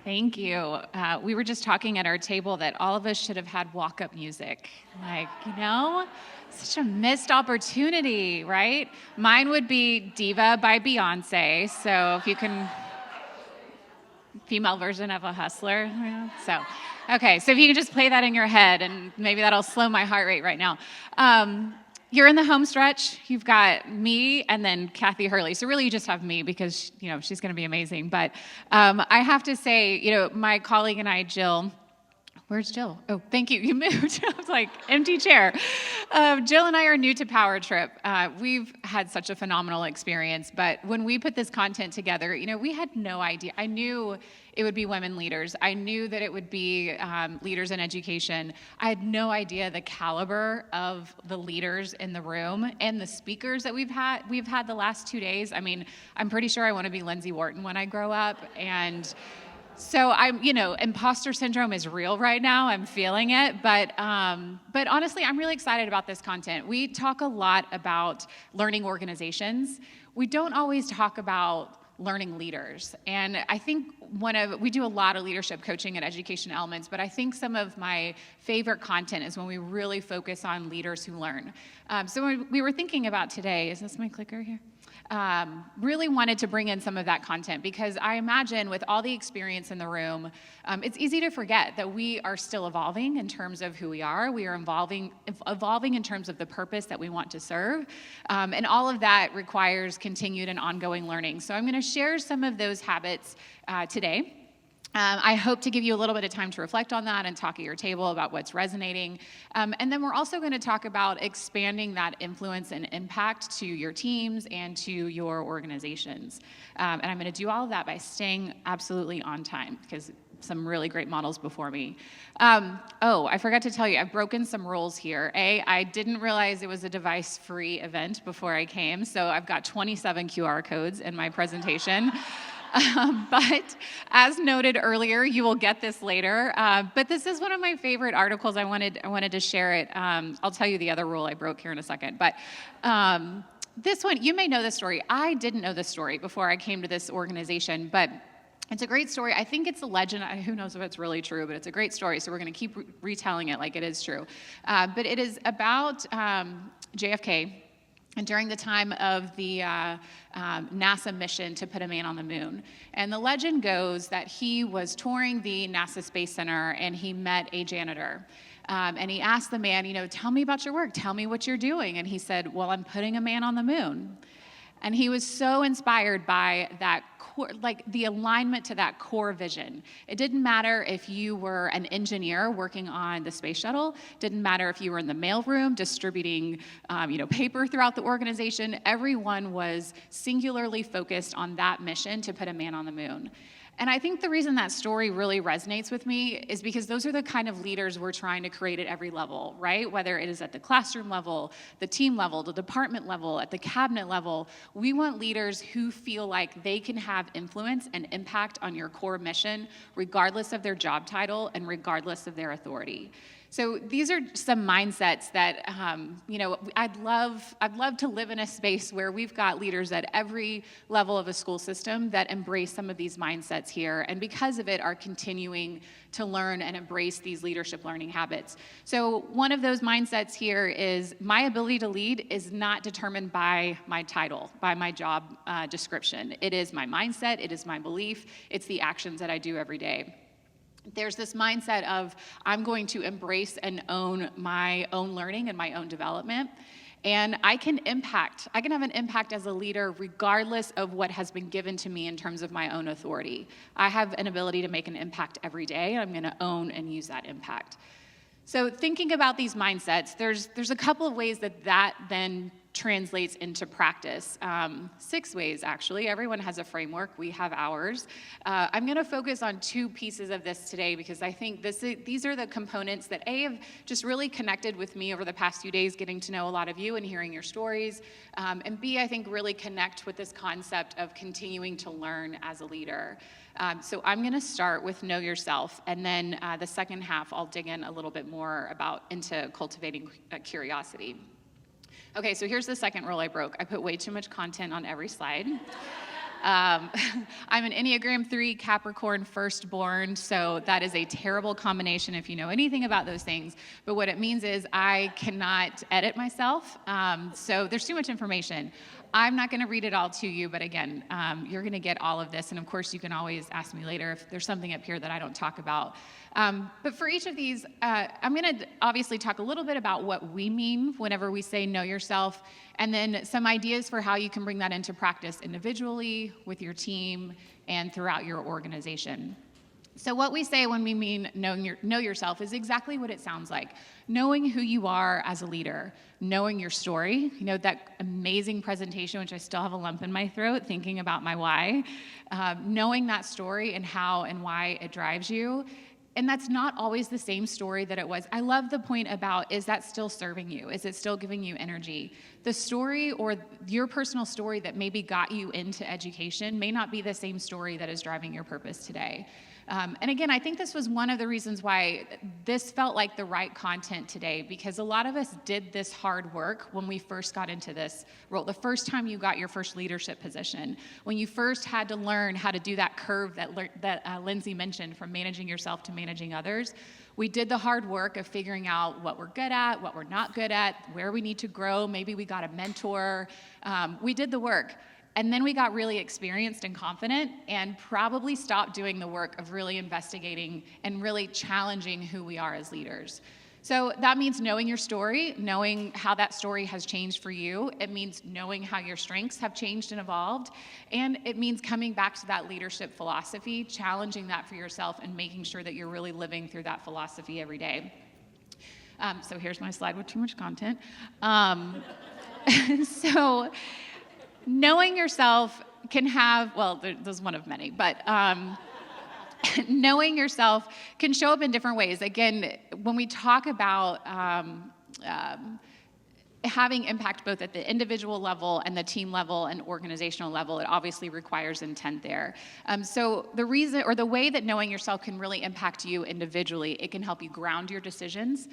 Thank you. We were just talking at our table that all of us should have had walk-up music. Such a missed opportunity, right? Mine would be Diva by Beyonce. So if you can, female version of a hustler. So if you can just play that in your head, and maybe that'll slow my heart rate right now. You're in the home stretch. You've got me and then Kathy Hurley. So really you just have me because, she's going to be amazing. But I have to say, my colleague and I, Jill, where's Jill? Oh, thank you. You moved. I was like, empty chair. Jill and I are new to Power Trip. We've had such a phenomenal experience. But when we put this content together, we had no idea. I knew it would be women leaders. I knew that it would be leaders in education. I had no idea the caliber of the leaders in the room and the speakers that we've had the last 2 days. I mean, I'm pretty sure I want to be Lindsay Wharton when I grow up. And so imposter syndrome is real right now. I'm feeling it, but honestly, I'm really excited about this content. We talk a lot about learning organizations. We don't always talk about learning leaders. And I think we do a lot of leadership coaching and education elements, but I think some of my favorite content is when we really focus on leaders who learn. So when we were thinking about today, is this my clicker here? Really wanted to bring in some of that content because I imagine with all the experience in the room, it's easy to forget that we are still evolving in terms of who we are. We are evolving in terms of the purpose that we want to serve. And all of that requires continued and ongoing learning. So I'm going to share some of those habits today. I hope to give you a little bit of time to reflect on that and talk at your table about what's resonating. And then we're also going to talk about expanding that influence and impact to your teams and to your organizations. And I'm going to do all of that by staying absolutely on time because some really great models before me. I forgot to tell you, I've broken some rules here. I didn't realize it was a device-free event before I came, so I've got 27 QR codes in my presentation. But as noted earlier, you will get this later. But this is one of my favorite articles. I wanted to share it. I'll tell you the other rule I broke here in a second. But this one, you may know this story. I didn't know this story before I came to this organization, but it's a great story. I think it's a legend. Who knows if it's really true, but it's a great story. So we're going to keep retelling it like it is true. But it is about JFK. And during the time of the NASA mission to put a man on the moon. And the legend goes that he was touring the NASA Space Center and he met a janitor. And he asked the man, tell me about your work. Tell me what you're doing. And he said, well, I'm putting a man on the moon. And he was so inspired by that core, like the alignment to that core vision. It didn't matter if you were an engineer working on the space shuttle. Didn't matter if you were in the mailroom distributing, paper throughout the organization. Everyone was singularly focused on that mission to put a man on the moon. And I think the reason that story really resonates with me is because those are the kind of leaders we're trying to create at every level, right? Whether it is at the classroom level, the team level, the department level, at the cabinet level, we want leaders who feel like they can have influence and impact on your core mission, regardless of their job title and regardless of their authority. So these are some mindsets that, I'd love to live in a space where we've got leaders at every level of a school system that embrace some of these mindsets here, and because of it are continuing to learn and embrace these leadership learning habits. So one of those mindsets here is my ability to lead is not determined by my title, by my job description. It is my mindset, it is my belief, it's the actions that I do every day. There's this mindset of I'm going to embrace and own my own learning and my own development. And I can have an impact as a leader regardless of what has been given to me in terms of my own authority. I have an ability to make an impact every day, and I'm going to own and use that impact. So thinking about these mindsets, there's a couple of ways that then translates into practice. 6 ways, actually. Everyone has a framework. We have ours. I'm going to focus on 2 pieces of this today because I think these are the components that have just really connected with me over the past few days, getting to know a lot of you and hearing your stories, and B, I think really connect with this concept of continuing to learn as a leader. So I'm going to start with know yourself, and then the second half I'll dig in a little bit more into cultivating curiosity. Okay, so here's the second rule I broke. I put way too much content on every slide. I'm an Enneagram 3 Capricorn firstborn, so that is a terrible combination if you know anything about those things. But what it means is I cannot edit myself, so there's too much information. I'm not going to read it all to you, but again, you're going to get all of this. And of course, you can always ask me later if there's something up here that I don't talk about. But for each of these, I'm going to obviously talk a little bit about what we mean whenever we say know yourself, and then some ideas for how you can bring that into practice individually, with your team, and throughout your organization. So what we say when we mean know yourself is exactly what it sounds like. Knowing who you are as a leader, knowing your story. You know, that amazing presentation, which I still have a lump in my throat thinking about my why. Knowing that story and how and why it drives you. And that's not always the same story that it was. I love the point about, is that still serving you? Is it still giving you energy? The story or your personal story that maybe got you into education may not be the same story that is driving your purpose today. And again, I think this was one of the reasons why this felt like the right content today, because a lot of us did this hard work when we first got into this role. The first time you got your first leadership position, when you first had to learn how to do that curve that Lindsay mentioned, from managing yourself to managing others, we did the hard work of figuring out what we're good at, what we're not good at, where we need to grow. Maybe we got a mentor. We did the work. And then we got really experienced and confident and probably stopped doing the work of really investigating and really challenging who we are as leaders. So that means knowing your story, knowing how that story has changed for you. It means knowing how your strengths have changed and evolved. And it means coming back to that leadership philosophy, challenging that for yourself, and making sure that you're really living through that philosophy every day. So here's my slide with too much content. So knowing yourself can have, well, there's one of many, but knowing yourself can show up in different ways. Again, when we talk about having impact both at the individual level and the team level and organizational level, it obviously requires intent there. So the reason, or the way that knowing yourself can really impact you individually, it can help you ground your decisions.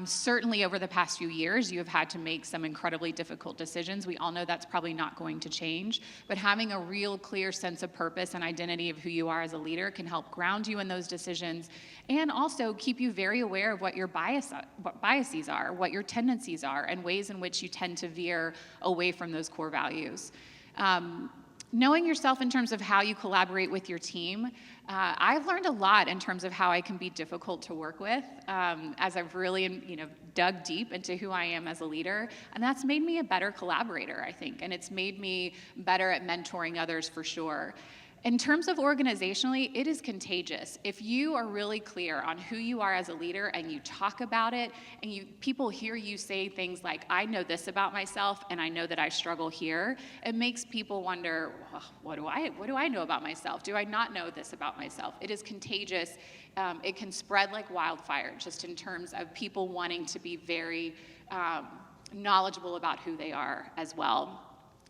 Certainly over the past few years, you have had to make some incredibly difficult decisions. We all know that's probably not going to change, but having a real clear sense of purpose and identity of who you are as a leader can help ground you in those decisions, and also keep you very aware of what your biases are, what your tendencies are, and ways in which you tend to veer away from those core values. Knowing yourself in terms of how you collaborate with your team, I've learned a lot in terms of how I can be difficult to work with as I've really, dug deep into who I am as a leader, and that's made me a better collaborator, I think, and it's made me better at mentoring others for sure. In terms of organizationally, it is contagious. If you are really clear on who you are as a leader and you talk about it, and people hear you say things like, I know this about myself and I know that I struggle here, it makes people wonder, well, what do I know about myself? Do I not know this about myself? It is contagious. It can spread like wildfire, just in terms of people wanting to be very knowledgeable about who they are as well.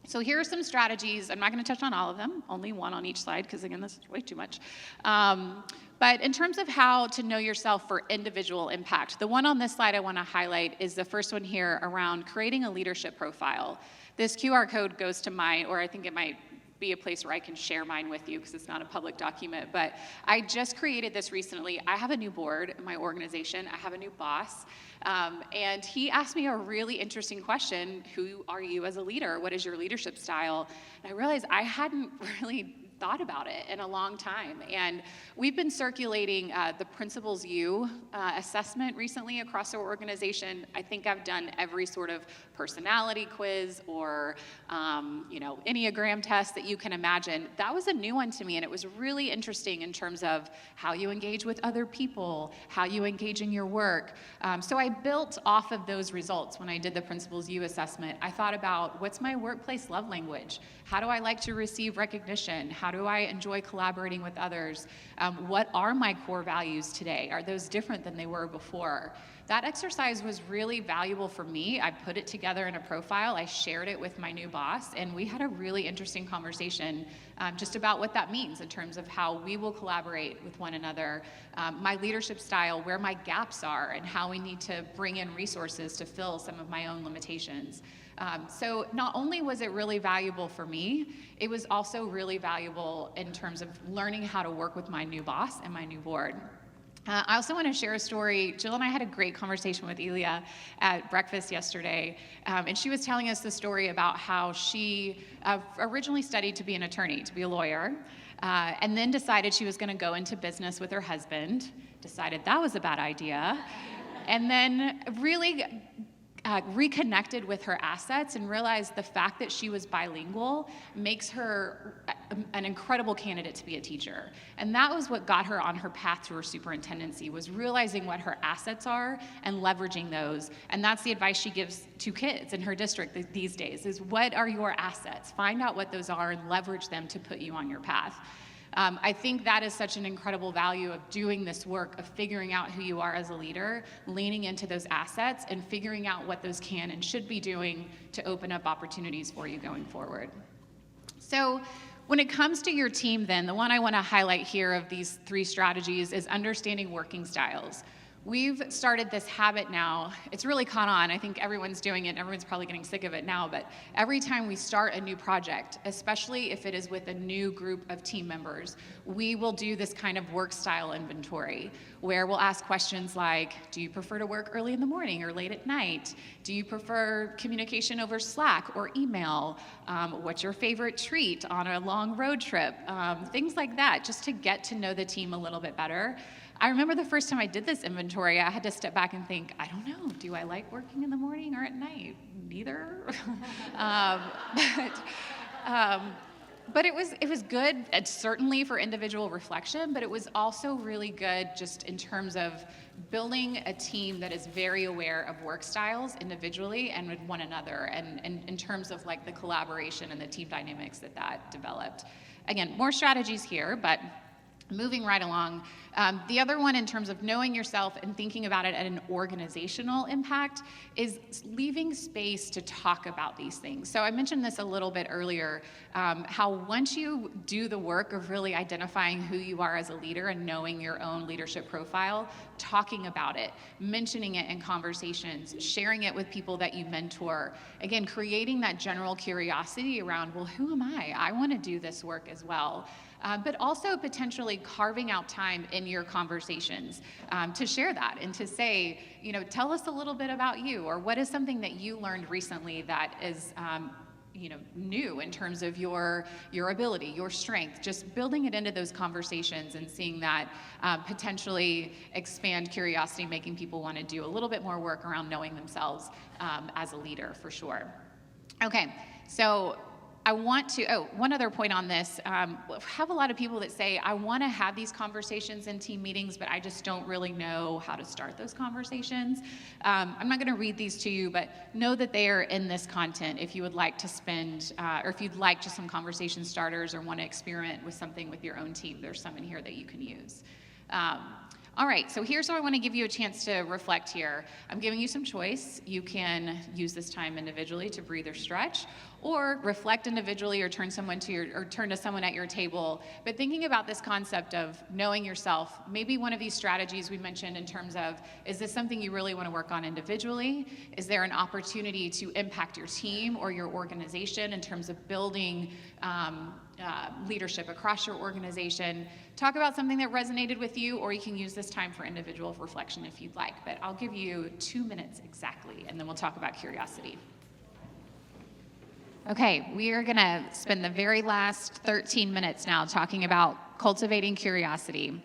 So here are some strategies. I'm not going to touch on all of them, only one on each slide, because again, this is way too much. But in terms of how to know yourself for individual impact, the one on this slide I want to highlight is the first one here around creating a leadership profile. This QR code goes to mine, or I think it might be a place where I can share mine with you because it's not a public document, but I just created this recently. I have a new board in my organization. I have a new boss, and he asked me a really interesting question: who are you as a leader? What is your leadership style? And I realized I hadn't really thought about it in a long time. And we've been circulating the Principles U assessment recently across our organization. I think I've done every sort of personality quiz or Enneagram test that you can imagine. That was a new one to me, and it was really interesting in terms of how you engage with other people, how you engage in your work. So I built off of those results when I did the Principles U assessment. I thought about, what's my workplace love language? How do I like to receive recognition? How do I enjoy collaborating with others? What are my core values today? Are those different than they were before? That exercise was really valuable for me. I put it together in a profile. I shared it with my new boss, and we had a really interesting conversation just about what that means in terms of how we will collaborate with one another, my leadership style, where my gaps are, and how we need to bring in resources to fill some of my own limitations. So not only was it really valuable for me, it was also really valuable in terms of learning how to work with my new boss and my new board. I also want to share a story. Jill and I had a great conversation with Elia at breakfast yesterday, and she was telling us the story about how she originally studied to be an attorney, to be a lawyer, and then decided she was going to go into business with her husband, decided that was a bad idea, and then really reconnected with her assets and realized the fact that she was bilingual makes her an incredible candidate to be a teacher. And that was what got her on her path to her superintendency, was realizing what her assets are and leveraging those. And that's the advice she gives to kids in her district these days, is what are your assets? Find out what those are and leverage them to put you on your path. I think that is such an incredible value of doing this work, of figuring out who you are as a leader, leaning into those assets, and figuring out what those can and should be doing to open up opportunities for you going forward. So when it comes to your team then, the one I want to highlight here of these 3 strategies is understanding working styles. We've started this habit now. It's really caught on. I think everyone's doing it, and everyone's probably getting sick of it now, but every time we start a new project, especially if it is with a new group of team members, we will do this kind of work style inventory where we'll ask questions like, do you prefer to work early in the morning or late at night? Do you prefer communication over Slack or email? What's your favorite treat on a long road trip? Things like that, just to get to know the team a little bit better. I remember the first time I did this inventory, I had to step back and think, I don't know, do I like working in the morning or at night? Neither. But it was good, certainly for individual reflection, but it was also really good just in terms of building a team that is very aware of work styles individually and with one another, and in terms of like the collaboration and the team dynamics that developed. Again, more strategies here, but moving right along. The other one in terms of knowing yourself and thinking about it at an organizational impact is leaving space to talk about these things. So I mentioned this a little bit earlier, how once you do the work of really identifying who you are as a leader and knowing your own leadership profile, talking about it, mentioning it in conversations, sharing it with people that you mentor, again, creating that general curiosity around, well, who am I? I want to do this work as well. But also potentially carving out time in your conversations to share that and to say, tell us a little bit about you, or what is something that you learned recently that is new in terms of your ability, your strength, just building it into those conversations and seeing that potentially expand curiosity, making people want to do a little bit more work around knowing themselves as a leader, for sure. Okay, so I want to, one other point on this, have a lot of people that say, I want to have these conversations in team meetings, but I just don't really know how to start those conversations. I'm not going to read these to you, but know that they are in this content if you would like to spend, or if you'd like just some conversation starters or want to experiment with something with your own team, there's some in here that you can use. All right, so here's where I want to give you a chance to reflect here. I'm giving you some choice. You can use this time individually to breathe or stretch, or reflect individually, or turn to someone at your table. But thinking about this concept of knowing yourself, maybe one of these strategies we mentioned in terms of, is this something you really want to work on individually? Is there an opportunity to impact your team or your organization in terms of building leadership across your organization? Talk about something that resonated with you, or you can use this time for individual reflection if you'd like. But I'll give you 2 minutes exactly, and then we'll talk about curiosity. Okay, we are going to spend the very last 13 minutes now talking about cultivating curiosity.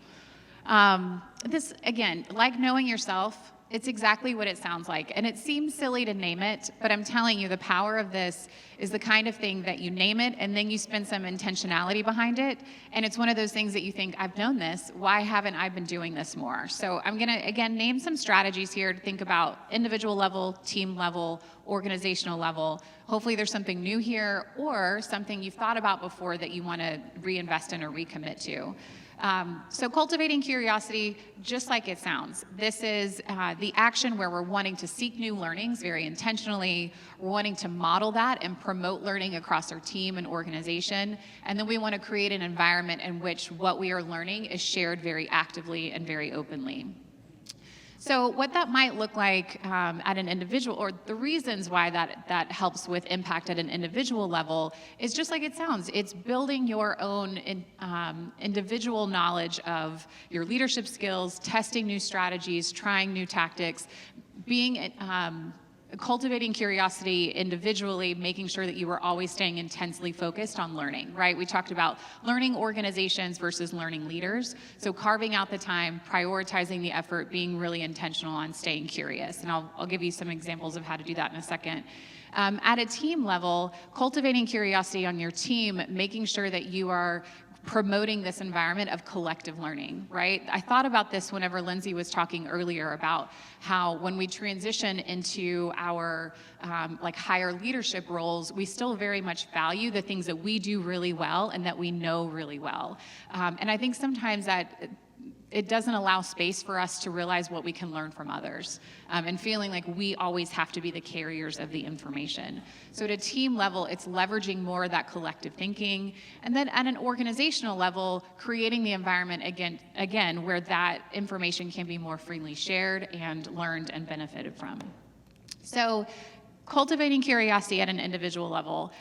This, again, like knowing yourself, it's exactly what it sounds like. And it seems silly to name it, but I'm telling you, the power of this is the kind of thing that you name it and then you spend some intentionality behind it. And it's one of those things that you think, I've known this, why haven't I been doing this more? So I'm going to, again, name some strategies here to think about individual level, team level, organizational level. Hopefully there's something new here or something you've thought about before that you want to reinvest in or recommit to. So cultivating curiosity, just like it sounds, this is the action where we're wanting to seek new learnings very intentionally. We're wanting to model that and promote learning across our team and organization. And then we want to create an environment in which what we are learning is shared very actively and very openly. So what that might look like at an individual, or the reasons why that helps with impact at an individual level, is just like it sounds. It's building your own individual knowledge of your leadership skills, testing new strategies, trying new tactics, being cultivating curiosity individually, making sure that you are always staying intensely focused on learning, right? We talked about learning organizations versus learning leaders. So carving out the time, prioritizing the effort, being really intentional on staying curious. And I'll give you some examples of how to do that in a second. At a team level, cultivating curiosity on your team, making sure that you are promoting this environment of collective learning, right? I thought about this whenever Lindsay was talking earlier about how when we transition into our like higher leadership roles, we still very much value the things that we do really well and that we know really well. And I think sometimes that it doesn't allow space for us to realize what we can learn from others, and feeling like we always have to be the carriers of the information. So at a team level, it's leveraging more of that collective thinking, and then at an organizational level, creating the environment again where that information can be more freely shared and learned and benefited from. So cultivating curiosity at an individual level.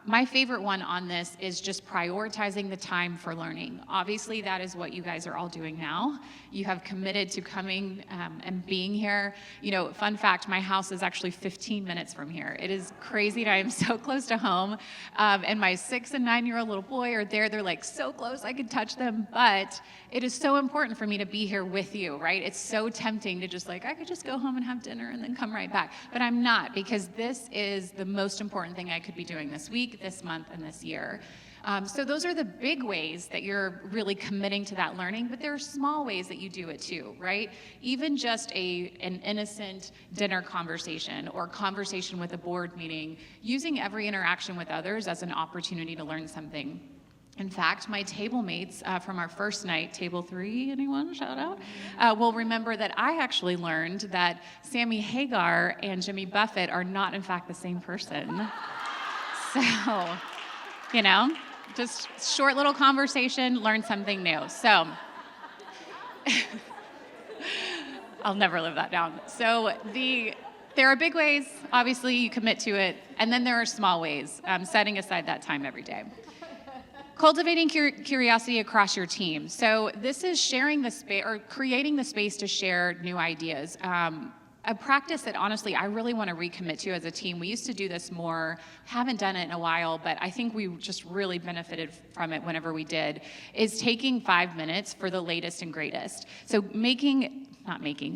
My favorite one on this is just prioritizing the time for learning. Obviously, that is what you guys are all doing now. You have committed to coming and being here. You know, fun fact, my house is actually 15 minutes from here. It is crazy that I am so close to home. And my 6 and 9-year-old little boy are there. They're like so close, I could touch them. But it is so important for me to be here with you, right? It's so tempting to just like, I could just go home and have dinner and then come right back. But I'm not, because this is the most important thing I could be doing this week, this month, and this year. So those are the big ways that you're really committing to that learning, but there are small ways that you do it too, right? Even just an innocent dinner conversation or conversation with a board meeting, using every interaction with others as an opportunity to learn something. In fact, my table mates from our first night, table 3, anyone, shout out, will remember that I actually learned that Sammy Hagar and Jimmy Buffett are not, in fact, the same person. So, you know, just short little conversation, learn something new. So, I'll never live that down. So there are big ways, obviously, you commit to it, and then there are small ways, setting aside that time every day. Cultivating curiosity across your team. So this is sharing the space or creating the space to share new ideas. A practice that honestly I really want to recommit to as a team. We used to do this more, haven't done it in a while, but I think we just really benefited from it whenever we did, is taking 5 minutes for the latest and greatest. So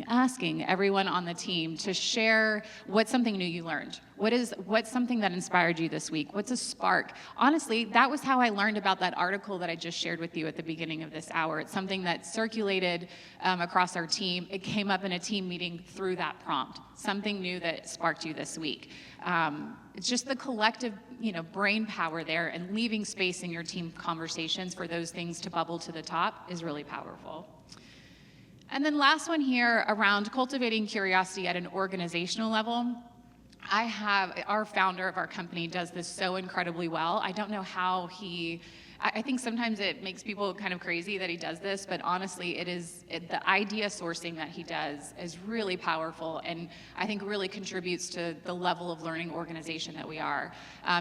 asking everyone on the team to share what's something new you learned. What's something that inspired you this week? What's a spark? Honestly, that was how I learned about that article that I just shared with you at the beginning of this hour. It's something that circulated across our team. It came up in a team meeting through that prompt. Something new that sparked you this week. It's just the collective, brain power there, and leaving space in your team conversations for those things to bubble to the top is really powerful. And then last one here around cultivating curiosity at an organizational level. Our founder of our company does this so incredibly well. I don't know how I think sometimes it makes people kind of crazy that he does this, but honestly, the idea sourcing that he does is really powerful, and I think really contributes to the level of learning organization that we are.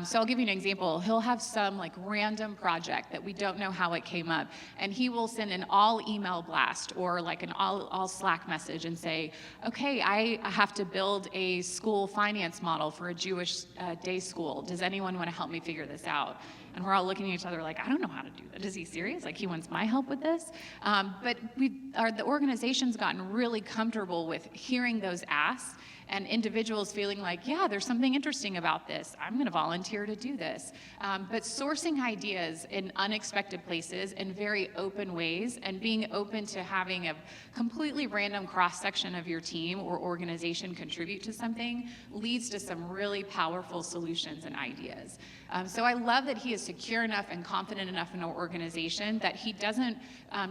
So I'll give you an example. He'll have some like random project that we don't know how it came up, and he will send an all email blast or like an all Slack message and say, okay, I have to build a school finance model for a Jewish day school. Does anyone want to help me figure this out? And we're all looking at each other like, I don't know how to do that. Is he serious? Like, he wants my help with this? But the organization's gotten really comfortable with hearing those asks and individuals feeling like, yeah, there's something interesting about this. I'm going to volunteer to do this. But sourcing ideas in unexpected places in very open ways, and being open to having a completely random cross-section of your team or organization contribute to something, leads to some really powerful solutions and ideas. So I love that he is secure enough and confident enough in our organization that he doesn't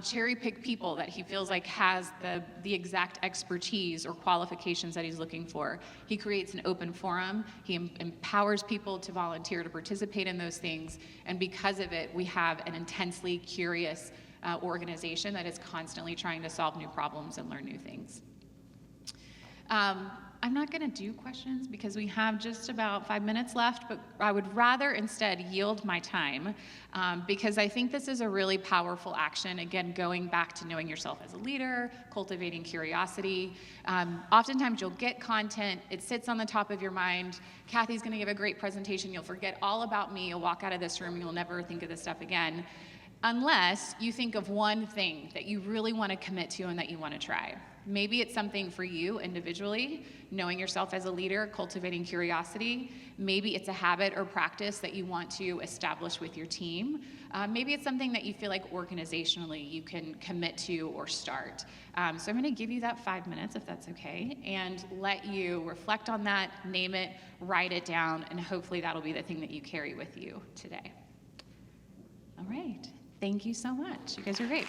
cherry pick people that he feels like has the exact expertise or qualifications that he's looking for. He creates an open forum. He empowers people to volunteer to participate in those things. And because of it, we have an intensely curious organization that is constantly trying to solve new problems and learn new things. I'm not going to do questions because we have just about 5 minutes left, but I would rather instead yield my time because I think this is a really powerful action. Again, going back to knowing yourself as a leader, cultivating curiosity. Oftentimes you'll get content, it sits on the top of your mind. Kathy's going to give a great presentation. You'll forget all about me. You'll walk out of this room and you'll never think of this stuff again, unless you think of one thing that you really want to commit to and that you want to try. Maybe it's something for you individually, knowing yourself as a leader, cultivating curiosity. Maybe it's a habit or practice that you want to establish with your team. Maybe it's something that you feel like organizationally you can commit to or start. So I'm going to give you that 5 minutes, if that's okay, and let you reflect on that, name it, write it down, and hopefully that'll be the thing that you carry with you today. All right. Thank you so much. You guys are great.